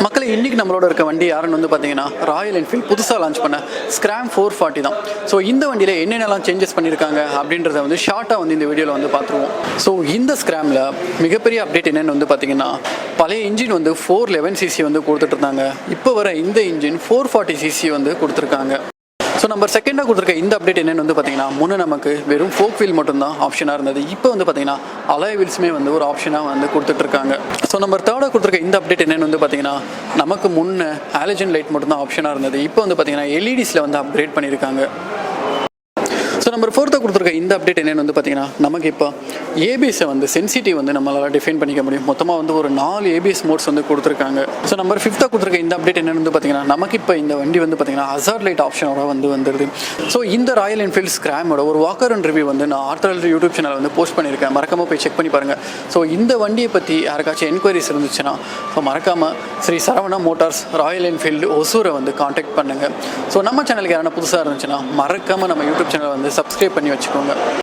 மக்களை இன்றைக்கி நம்மளோட இருக்க வண்டி யாருன்னு வந்து பார்த்தீங்கன்னா ராயல் என்ஃபீல்ட் புதுசாக லான்ச் பண்ண ஸ்க்ராம் 440 தான். ஸோ இந்த வண்டியில் என்னென்னலாம் சேஞ்சஸ் பண்ணியிருக்காங்க அப்படின்றத வந்து ஷார்ட்டாக வந்து இந்த வீடியோவில் வந்து பார்த்துருவோம். ஸோ இந்த ஸ்க்ராமில் மிகப்பெரிய அப்டேட் என்னென்னு வந்து பார்த்தீங்கன்னா, பழைய இன்ஜின் வந்து 411cc வந்து கொடுத்துட்ருந்தாங்க. இப்போ வர இந்த இன்ஜின் 440cc வந்து கொடுத்துருக்காங்க. ஸோ நம்பர் செகண்டாக கொடுத்துருக்க இந்த அப்டேட் என்னென்னு வந்து பார்த்தீங்கன்னா, முன்னே நமக்கு வெறும் ஃபோக் வீல் மட்டும்தான் ஆப்ஷனாக இருந்தது. இப்போ வந்து பார்த்தீங்கன்னா அலாய் வீல்ஸுமே வந்து ஒரு ஆப்ஷனாக வந்து கொடுத்துட்ருக்காங்க. ஸோ நம்பர் தேர்டாக கொடுத்துருக்க இந்த அப்டேட் என்னென்னு வந்து பார்த்தீங்கன்னா, நமக்கு முன்னே ஹாலஜன் லைட் மட்டும்தான் ஆப்ஷனாக இருந்தது. இப்போ வந்து பார்த்தீங்கன்னா எல்இடிஸில் வந்து அப்கிரேட் பண்ணியிருக்காங்க. ஸோ நம்பர் ஃபோர்த்தாக கொடுத்துருக்க இந்த அப்டேட் என்னென்னு வந்து பார்த்தீங்கன்னா, நமக்கு இப்போ ஏபிஎஸை வந்து சென்சிட்டிவ் வந்து நம்மளால் டிஃபைன் பண்ணிக்க முடியும். மொத்தமாக வந்து ஒரு 4 ஏபிஎஸ் மோட்ஸ் வந்து கொடுத்துருக்காங்க. ஸோ நம்பர் 5th கொடுத்துருக்க இந்த அப்டேட் என்னென்னு வந்து பார்த்தீங்கன்னா, நமக்கு இப்போ இந்த வண்டி வந்து பார்த்தீங்கன்னா ஹசார்ட் லைட் ஆப்ஷனோட வந்து வந்துடுது. ஸோ இந்த ராயல் என்ஃபீல்ட் ஸ்க்ராமோட ஒரு வாக்கர் அண்ட் ரிவ்யூ வந்து நான் ஆர்த்தல் யூடியூப் சேனல் வந்து போஸ்ட் பண்ணியிருக்கேன். மறக்காமல் போய் செக் பண்ணி பாருங்கள். ஸோ இந்த வண்டியை பற்றி யாருக்காச்சும் என்கொயரிஸ் இருந்துச்சுன்னா ஸோ மறக்காமல் Shri Saravana motors Royal Enfield ஒசூரை வந்து காண்டாக்ட் பண்ணுங்கள். ஸோ நம்ம சேனலுக்கு யாரான புதுசாக இருந்துச்சுன்னா மறக்காமல் நம்ம யூடியூப் சேனலை வந்து சப்ஸ்கிரைப் பண்ணி வச்சுக்கோங்க.